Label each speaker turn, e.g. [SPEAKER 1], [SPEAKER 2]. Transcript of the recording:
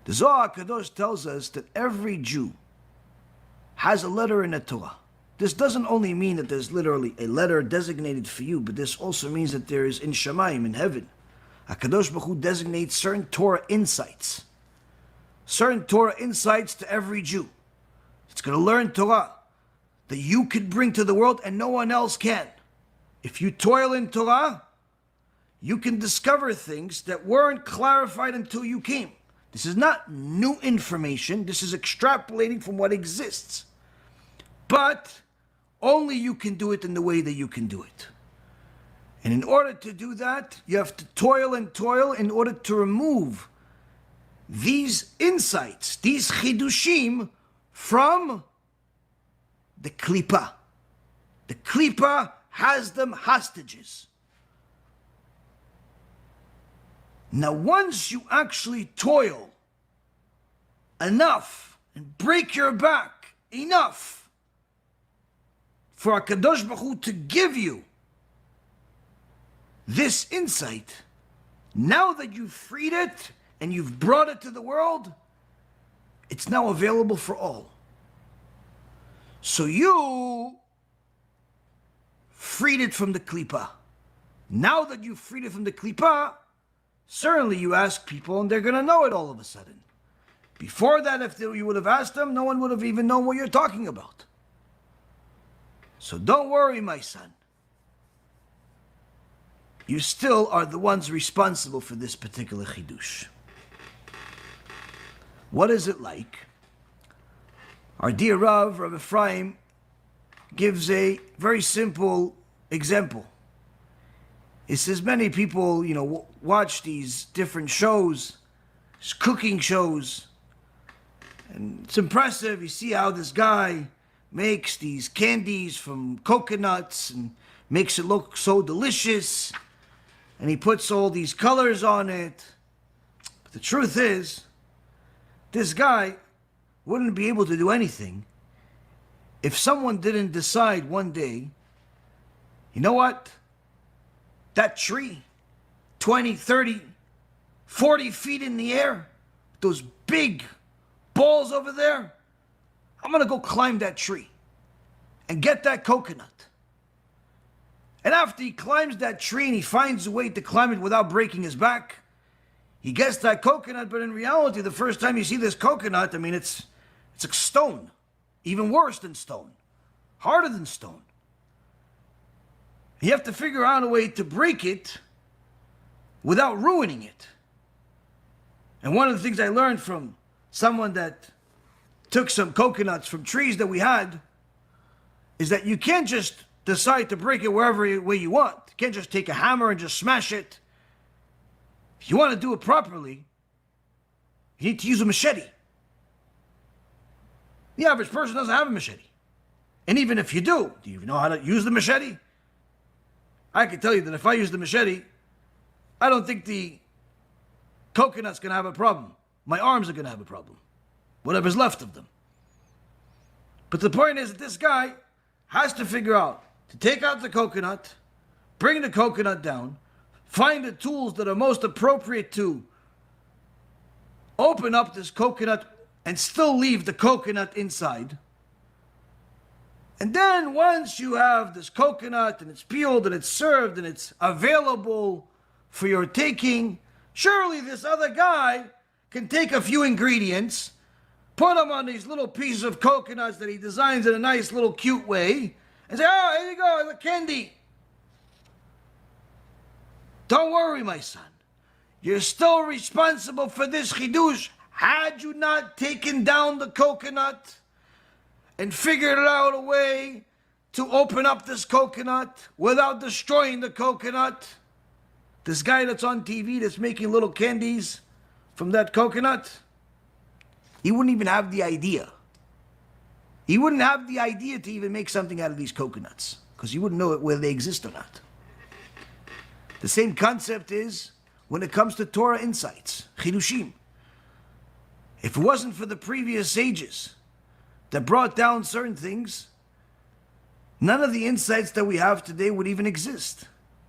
[SPEAKER 1] The Zohar Kadosh tells us that every Jew has a letter in the Torah. This doesn't only mean that there's literally a letter designated for you, but this also means that there is in Shamayim, in heaven, HaKadosh Baruch Hu designates certain Torah insights. Certain Torah insights to every Jew. It's going to learn Torah that you could bring to the world and no one else can. If you toil in Torah, you can discover things that weren't clarified until you came. This is not new information. This is extrapolating from what exists. But only you can do it in the way that you can do it. And in order to do that, you have to toil and toil in order to remove these insights, these chidushim, from the klipa. The klipa has them hostages. Now, once you actually toil enough and break your back enough for HaKadosh Baruch Hu to give you this insight, now that you've freed it and you've brought it to the world, it's now available for all. So you freed it from the klipa. Now that you've freed it from the klipa, certainly you ask people and they're going to know it all of a sudden. Before that, if you would have asked them, no one would have even known what you're talking about. So don't worry, my son. You still are the ones responsible for this particular chidush. What is it like? Our dear Rav Ephraim, gives a very simple example. He says many people, watch these different shows, cooking shows, and it's impressive. You see how this guy makes these candies from coconuts and makes it look so delicious, and he puts all these colors on it. But the truth is, this guy wouldn't be able to do anything if someone didn't decide one day, you know what? That tree, 20, 30, 40 feet in the air, those big balls over there, I'm going to go climb that tree and get that coconut. And after he climbs that tree and he finds a way to climb it without breaking his back, he gets that coconut, but in reality, the first time you see this coconut, it's like stone. Even worse than stone. Harder than stone. You have to figure out a way to break it without ruining it. And one of the things I learned from someone that took some coconuts from trees that we had is that you can't just decide to break it wherever way you want. You can't just take a hammer and just smash it. If you want to do it properly, you need to use a machete. The average person doesn't have a machete. And even if you do you even know how to use the machete? I can tell you that if I use the machete, I don't think the coconut's going to have a problem. My arms are going to have a problem. Whatever's left of them. But the point is that this guy has to figure out to take out the coconut, bring the coconut down, find the tools that are most appropriate to open up this coconut and still leave the coconut inside. And then once you have this coconut and it's peeled and it's served and it's available for your taking, surely this other guy can take a few ingredients, put them on these little pieces of coconuts that he designs in a nice little cute way, and say, oh, here you go, the candy. Don't worry, my son. You're still responsible for this chidush. Had you not taken down the coconut and figured out a way to open up this coconut without destroying the coconut, this guy that's on TV that's making little candies from that coconut, he wouldn't even have the idea. He wouldn't have the idea to even make something out of these coconuts because he wouldn't know whether they exist or not. The same concept is when it comes to Torah insights, chidushim. If it wasn't for the previous sages that brought down certain things, none of the insights that we have today would even exist.